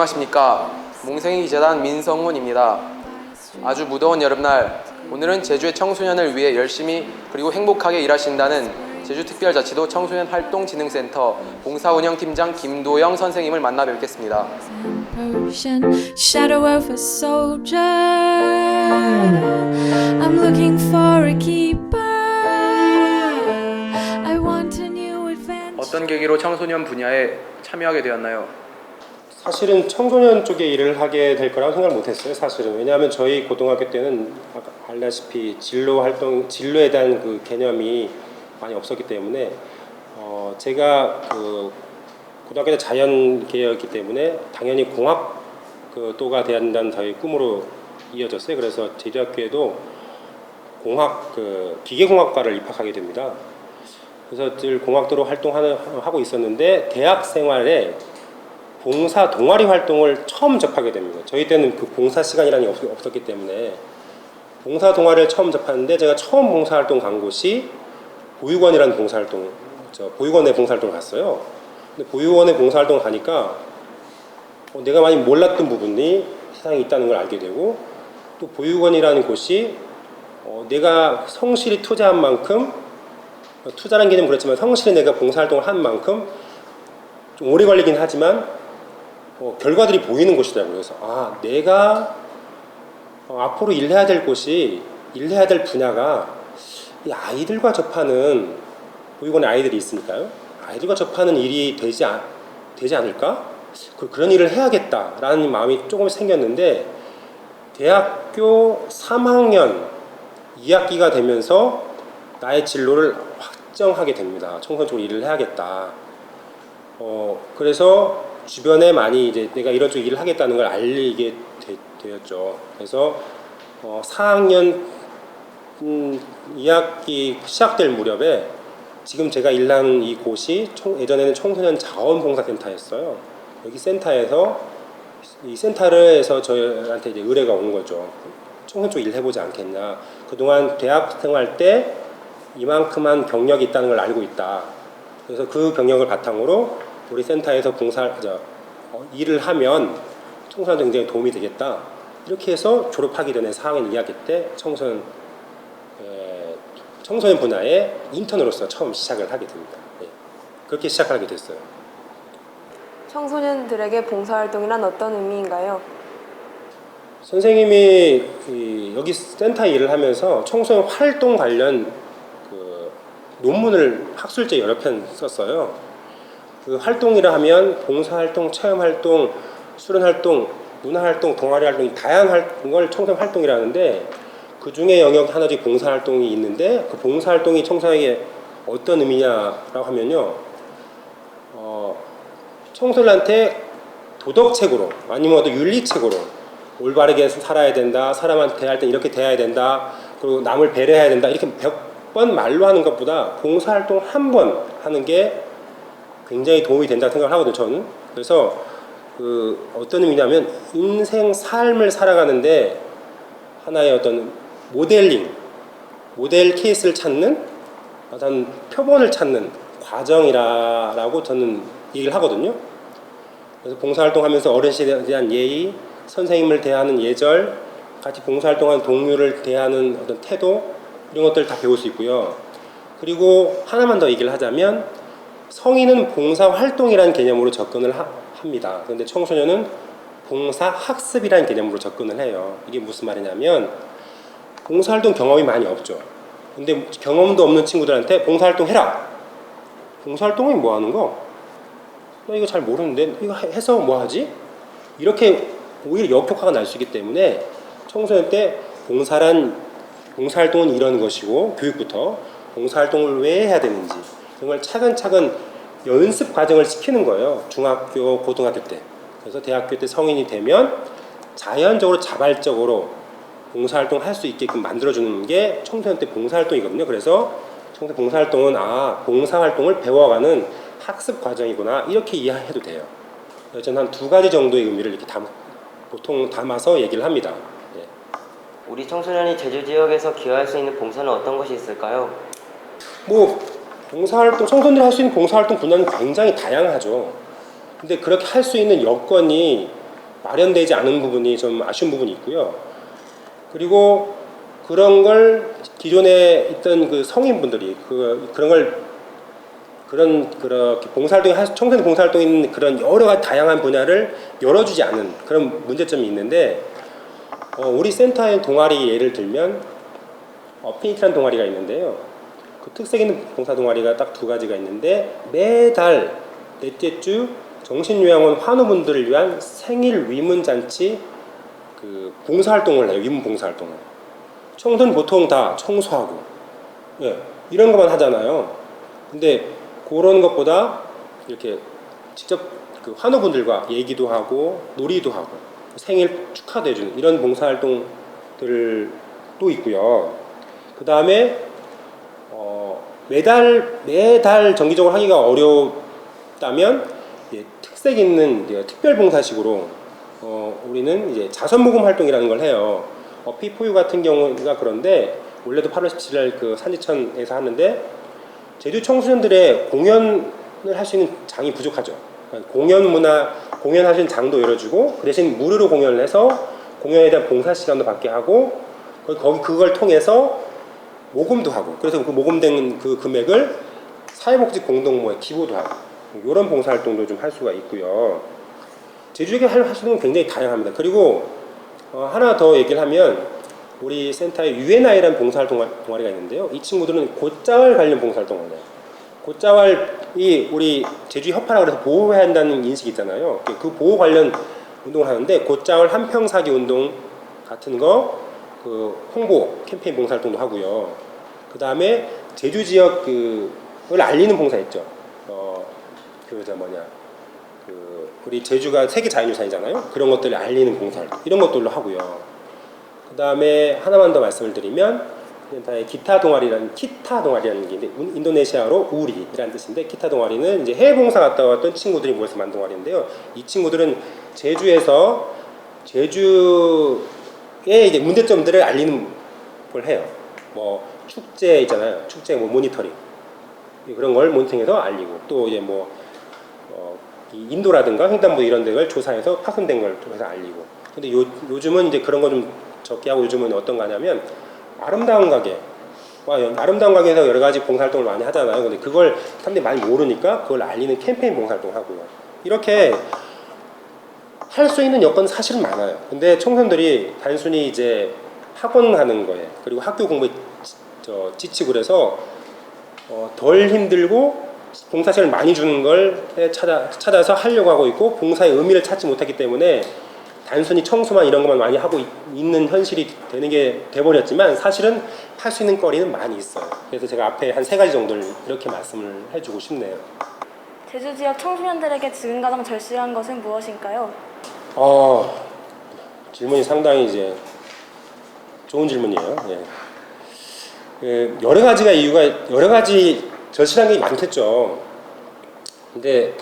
안녕하십니까. 몽생이 재단 민성훈입니다. 아주 무더운 여름날 오늘은 제주의 청소년을 위해 열심히 그리고 행복하게 일하신다는 제주특별자치도 청소년 활동진흥센터 봉사운영팀장 김도영 선생님을 만나 뵙겠습니다. Shadow of a soldier. I'm looking for a keeper. I want a new adventure. 어떤 계기로 청소년 분야에 참여하게 되었나요? 사실은 청소년 쪽에 일을 하게 될 거라고 생각을 못했어요. 사실은 왜냐하면 저희 고등학교 때는 아까 알다시피 진로에 대한 그 개념이 많이 없었기 때문에 제가 그 고등학교 때 자연계였기 때문에 당연히 공학 또가 돼야 된다는 저희 꿈으로 이어졌어요. 그래서 제주학교에도 공학 기계공학과를 입학하게 됩니다. 그래서 늘 공학도로 하고 있었는데 대학 생활에 봉사 동아리 활동을 처음 접하게 됩니다. 저희 때는 그 봉사 시간이라는 게 없었기 때문에 봉사 동아리를 처음 접하는데 제가 처음 봉사활동 간 곳이 보육원이라는 봉사활동, 보육원에 봉사활동을 갔어요. 근데 보육원에 봉사활동을 가니까 내가 많이 몰랐던 부분이 세상에 있다는 걸 알게 되고 또 보육원이라는 곳이 내가 성실히 투자한 만큼 투자라는 개념은 그렇지만 성실히 내가 봉사활동을 한 만큼 좀 오래 걸리긴 하지만 결과들이 보이는 곳이더라고요. 그래서 내가 앞으로 일해야 될 곳이 일해야 될 분야가 이 아이들과 접하는 보육원에 아이들이 있으니까요. 아이들과 접하는 일이 되지 않을까? 그런 일을 해야겠다라는 마음이 조금 생겼는데 대학교 3학년 2학기가 되면서 나의 진로를 확정하게 됩니다. 청소년 쪽으로 일을 해야겠다. 그래서 주변에 많이 이제 내가 이런 쪽 일을 하겠다는 걸 알리게 되었죠. 그래서 4학년 2학기 시작될 무렵에 지금 제가 일하는 이 곳이 예전에는 청소년 자원봉사센터였어요. 여기 센터에서 이 센터에서 저희한테 이제 의뢰가 온 거죠. 청소년 쪽 일 해보지 않겠냐. 그동안 대학 생활 때 이만큼만 경력이 있다는 걸 알고 있다. 그래서 그 경력을 바탕으로 우리 센터에서 일을 하면 청소년한테 굉장히 도움이 되겠다. 이렇게 해서 졸업하기 전에 4학년 2학기 때 청소년 분야에 인턴으로서 처음 시작을 하게 됩니다. 그렇게 시작하게 됐어요. 청소년들에게 봉사활동이란 어떤 의미인가요? 선생님이 여기 센터에 일을 하면서 청소년 활동 관련 논문을 학술제 여러 편 썼어요. 그 활동이라 하면 봉사활동, 체험활동, 수련활동, 문화활동, 동아리활동 다양한 걸 청소년 활동이라 하는데 그 중에 영역 하나씩 봉사활동이 있는데 그 봉사활동이 청소년에게 어떤 의미냐라고 하면요, 청소년한테 도덕책으로 아니면 어떤 윤리책으로 올바르게 살아야 된다, 사람한테 대할 때 이렇게 대해야 된다, 그리고 남을 배려해야 된다 이렇게 100번 말로 하는 것보다 봉사활동 한 번 하는 게 굉장히 도움이 된다고 생각을 하거든요. 저는. 그래서 어떤 의미냐면 인생 삶을 살아가는데 하나의 어떤 모델 케이스를 찾는 어떤 표본을 찾는 과정이라고 저는 얘기를 하거든요. 그래서 봉사활동하면서 어르신에 대한 예의, 선생님을 대하는 예절, 같이 봉사활동하는 동료를 대하는 어떤 태도 이런 것들을 다 배울 수 있고요. 그리고 하나만 더 얘기를 하자면 성인은 봉사활동이라는 개념으로 접근을 합니다. 그런데 청소년은 봉사학습이라는 개념으로 접근을 해요. 이게 무슨 말이냐면 봉사활동 경험이 많이 없죠. 근데 경험도 없는 친구들한테 봉사활동 해라. 봉사활동이 뭐 하는 거? 나 이거 잘 모르는데 이거 해서 뭐 하지? 이렇게 오히려 역효과가 날 수 있기 때문에 청소년 때 봉사활동은 이런 것이고 교육부터 봉사활동을 왜 해야 되는지 이런 걸 차근차근 연습 과정을 시키는 거예요. 중학교, 고등학교 때. 그래서 대학교 때 성인이 되면 자연적으로 자발적으로 봉사활동을 할 수 있게끔 만들어주는 게 청소년 때 봉사활동이거든요. 그래서 청소년 봉사활동은 봉사활동을 배워가는 학습 과정이구나 이렇게 이해해도 돼요. 저는 한 2가지 정도의 의미를 이렇게 보통 담아서 얘기를 합니다. 우리 청소년이 제주 지역에서 기여할 수 있는 봉사는 어떤 것이 있을까요? 봉사활동, 청소년들이 할 수 있는 봉사활동 분야는 굉장히 다양하죠. 근데 그렇게 할 수 있는 여건이 마련되지 않은 부분이 좀 아쉬운 부분이 있고요. 그리고 그런 걸 기존에 있던 그 성인분들이 그렇게 청소년 봉사활동에 있는 그런 여러 가지 다양한 분야를 열어주지 않은 그런 문제점이 있는데, 우리 센터의 동아리 예를 들면 어피니티라는 동아리가 있는데요. 그 특색 있는 봉사 동아리가 딱 두 가지가 있는데, 매달 넷째 주 정신요양원 환우분들을 위한 생일 위문잔치 그 봉사활동을 해요. 위문 봉사활동을. 청소는 보통 다 청소하고, 예, 이런 것만 하잖아요. 근데 그런 것보다 이렇게 직접 그 환우분들과 얘기도 하고 놀이도 하고 생일 축하도 해주는 이런 봉사활동들도 있고요. 그 다음에 매달 정기적으로 하기가 어렵다면 특색 있는 특별 봉사식으로 우리는 이제 자선모금 활동이라는 걸 해요. 피포유 같은 경우가 그런데 원래도 8월 17일 그 산지천에서 하는데, 제주 청소년들의 공연을 할 수 있는 장이 부족하죠. 그러니까 공연할 수 있는 장도 열어주고, 그 대신 무료로 공연을 해서 공연에 대한 봉사 시간도 받게 하고, 그걸 통해서 모금도 하고, 그래서 그 모금된 그 금액을 사회복지 공동모에 기부도 하고, 이런 봉사활동도 좀 할 수가 있고요. 제주에게 할 수 있는 건 굉장히 다양합니다. 그리고 하나 더 얘기를 하면, 우리 센터에 UNI라는 봉사활동 동아리가 있는데요. 이 친구들은 곶자왈 관련 봉사활동을 해요. 곶자왈이 우리 제주 협파라고 해서 보호해야 한다는 인식이 있잖아요. 그 보호 관련 운동을 하는데, 곶자왈 한평사기 운동 같은 거 그 홍보 캠페인 봉사활동도 하고요. 그 다음에 제주 지역 그걸 알리는 봉사 있죠. 우리 제주가 세계 자연유산이잖아요. 그런 것들을 알리는 봉사활동, 이런 것들로 하고요. 그 다음에 하나만 더 말씀을 드리면, 키타 동아리라는 게 있는데, 인도네시아로 우리라는 뜻인데, 키타 동아리는 이제 해외 봉사 갔다 왔던 친구들이 모여서 만든 동아리인데요. 이 친구들은 제주의 이제 문제점들을 알리는 걸 해요. 뭐 축제 있잖아요. 축제 모니터링, 그런 걸 모니터링해서 알리고, 또 이제 인도라든가 횡단보 이런 데를 조사해서 파손된 걸 통해서 알리고. 근데 요즘은 이제 그런 거 좀 적게 하고, 요즘은 어떤 거냐면 아름다운 가게에서 여러 가지 봉사활동을 많이 하잖아요. 근데 그걸 사람들이 많이 모르니까 그걸 알리는 캠페인 봉사활동 하고요. 이렇게 할 수 있는 여건은 사실은 많아요. 근데 청소년들이 단순히 이제 학원 가는 거에, 그리고 학교 공부에 지치고 그래서 덜 힘들고 봉사 시간을 많이 주는 걸 찾아서 하려고 하고 있고, 봉사의 의미를 찾지 못했기 때문에 단순히 청소만 이런 것만 많이 하고 있는 현실이 되는 게 돼버렸지만, 사실은 할 수 있는 거리는 많이 있어요. 그래서 제가 앞에 한 3가지 정도를 이렇게 말씀을 해주고 싶네요. 제주 지역 청소년들에게 지금 가장 절실한 것은 무엇인가요? 질문이 상당히 이제 좋은 질문이에요. 여러 가지 절실한 게 많겠죠. 근데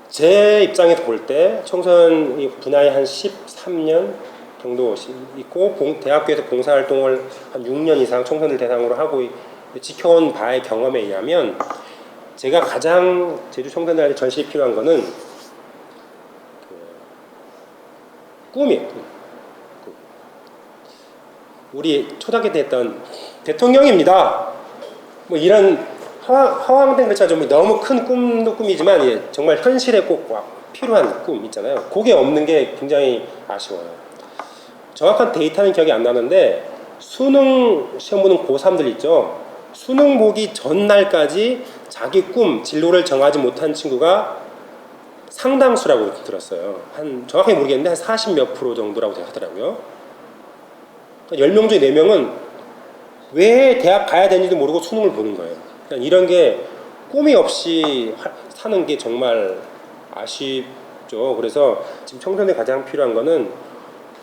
제 입장에서 볼 때 청소년 분야에 한 13년 정도 있고, 대학교에서 봉사활동을 한 6년 이상 청소년들 대상으로 하고 지켜온 바의 경험에 의하면, 제가 가장 제주 청소년들한테 절실히 필요한 거는 꿈이에요. 우리 초등학교 때 했던 대통령입니다, 뭐 이런 허황된 글자, 좀 너무 큰 꿈도 꿈이지만 정말 현실에 꼭 필요한 꿈 있잖아요. 그게 없는 게 굉장히 아쉬워요. 정확한 데이터는 기억이 안 나는데, 수능 시험 보는 고3들 있죠. 수능 보기 전날까지 자기 꿈, 진로를 정하지 못한 친구가 상당수라고 들었어요. 정확하게 모르겠는데 한 40몇 % 정도라고 하더라고요. 10명 중에 4명은 왜 대학 가야 되는지도 모르고 수능을 보는 거예요. 그러니까 이런 게 꿈이 없이 사는 게 정말 아쉽죠. 그래서 지금 청소년에 가장 필요한 거는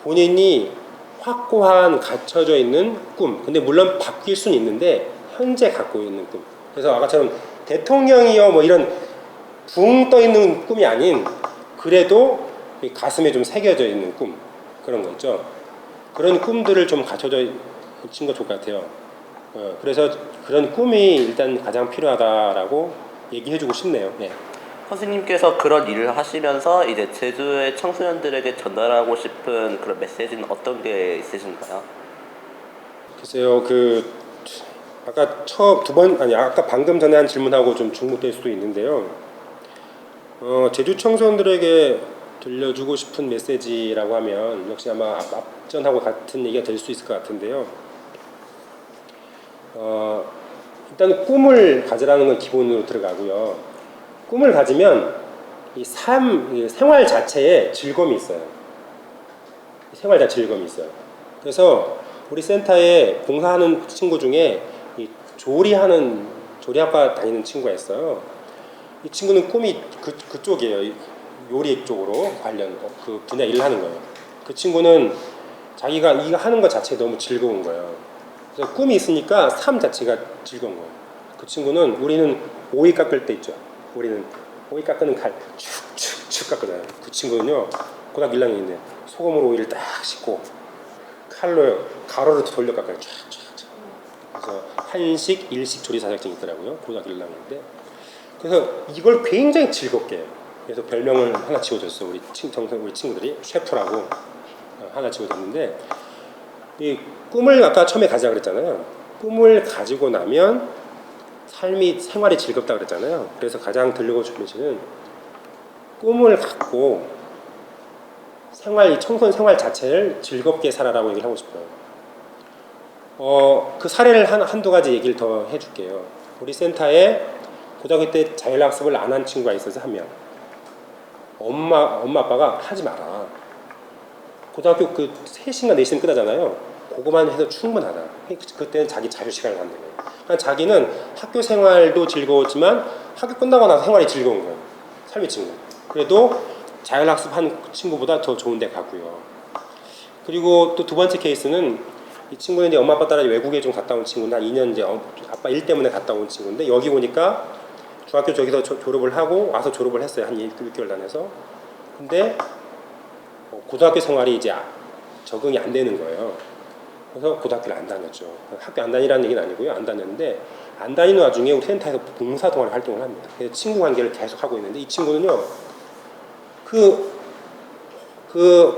본인이 확고한 갖춰져 있는 꿈, 근데 물론 바뀔 수는 있는데 현재 갖고 있는 꿈. 그래서 아까처럼 대통령이요 뭐 이런 붕 떠 있는 꿈이 아닌, 그래도 가슴에 좀 새겨져 있는 꿈, 그런 거 있죠. 그런 꿈들을 좀 갖춰져 있는 거 좋을 것 같아요. 그래서 그런 꿈이 일단 가장 필요하다라고 얘기해주고 싶네요. 선생님께서 그런 일을 하시면서 이제 제주의 청소년들에게 전달하고 싶은 그런 메시지는 어떤 게 있으신가요? 글쎄요, 아까 방금 전에 한 질문하고 좀 중복될 수도 있는데요. 제주 청소년들에게 들려주고 싶은 메시지라고 하면 역시 아마 앞전하고 같은 얘기가 될 수 있을 것 같은데요. 일단 꿈을 가지라는 건 기본으로 들어가고요. 꿈을 가지면 이 생활 자체에 즐거움이 있어요. 생활 자체 즐거움이 있어요. 그래서 우리 센터에 봉사하는 친구 중에 이 조리학과 다니는 친구가 있어요. 이 친구는 꿈이 그쪽이에요. 요리 쪽으로 관련 그 분야 일을 하는 거예요. 그 친구는 자기가 이거 하는 것 자체가 너무 즐거운 거예요. 그래서 꿈이 있으니까 삶 자체가 즐거운 거예요. 그 친구는 우리는 오이 깎을 때 있죠. 우리는 오이 깎는 칼 축축축 깎잖아요. 그 친구는요 고등학교 1학년인데 소금으로 오이를 딱 씻고 칼로 가로로 돌려 깎아요. 쫙쫙쫙. 그래서 한식, 일식 조리 자격증이 있더라고요. 고등학교 1학년인데. 그래서 이걸 굉장히 즐겁게 해요. 그래서 별명을 하나 지어줬어요. 우리 친구들이 셰프라고 하나 지어줬는데 이 꿈을 아까 처음에 가지라 그랬잖아요. 꿈을 가지고 나면 생활이 즐겁다 그랬잖아요. 그래서 가장 들리고 싶은 메시지는 꿈을 갖고 청소년 생활 자체를 즐겁게 살아라고 얘기를 하고 싶어요. 그 사례를 한두 가지 얘기를 더 해줄게요. 우리 센터에 고등학교 때 자율학습을 안 한 친구가 있어서 한 명. 엄마 아빠가 하지 마라. 고등학교 3시간 4시간 끝나잖아요. 그거만 해도 충분하다. 그때는 자기 자유시간을 갖는 거예요. 그러니까 자기는 학교 생활도 즐거웠지만 학교 끝나고 나서 생활이 즐거운 거예요. 삶의 친구. 그래도 자율학습한 친구보다 더 좋은 데 가고요. 그리고 또 두 번째 케이스는 이 친구는 이제 엄마 아빠 따라 외국에 좀 갔다 온 친구인데 한 2년 이제 아빠 일 때문에 갔다 온 친구인데 여기 오니까 중학교 저기서 졸업을 하고 와서 졸업을 했어요. 한 6개월 다녀서. 근데 고등학교 생활이 이제 적응이 안 되는 거예요. 그래서 고등학교를 안 다녔죠. 학교 안 다니라는 얘기는 아니고요. 안 다녔는데 안 다니는 와중에 우리 센터에서 봉사동아리 활동을 합니다. 그래서 친구 관계를 계속 하고 있는데 이 친구는요.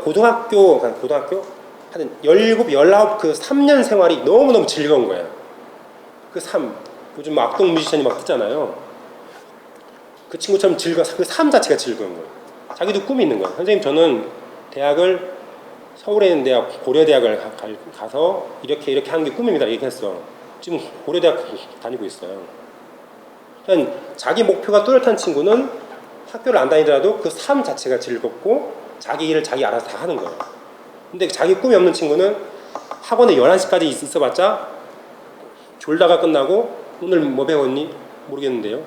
고등학교 한 17, 19 그 3년 생활이 너무너무 즐거운 거예요. 요즘 악동 뮤지션이 막 뜨잖아요. 그 친구처럼 그 삶 자체가 즐거운 거예요. 자기도 꿈이 있는 거예요. 선생님 저는 대학을 서울에 있는 대학 고려대학을 가서 이렇게 하는 게 꿈입니다. 이렇게 했어. 지금 고려대학 다니고 있어요. 그러니까 자기 목표가 뚜렷한 친구는 학교를 안 다니더라도 그 삶 자체가 즐겁고 자기 일을 자기 알아서 다 하는 거예요. 근데 자기 꿈이 없는 친구는 학원에 11시까지 있어봤자 졸다가 끝나고 오늘 뭐 배웠니? 모르겠는데요.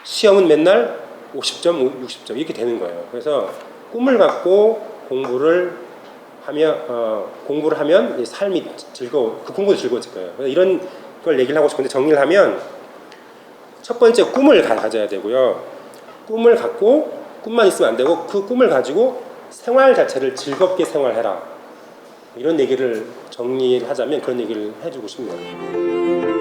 시험은 맨날 50점, 60점 이렇게 되는 거예요. 그래서 꿈을 갖고 공부를 하면 삶이 그 공부도 즐거워질 거예요. 그래서 이런 걸 얘기를 하고 싶은데 정리를 하면 첫 번째 꿈을 가져야 되고요. 꿈을 갖고 꿈만 있으면 안 되고 그 꿈을 가지고 생활 자체를 즐겁게 생활해라. 이런 얘기를 정리하자면 그런 얘기를 해주고 싶네요.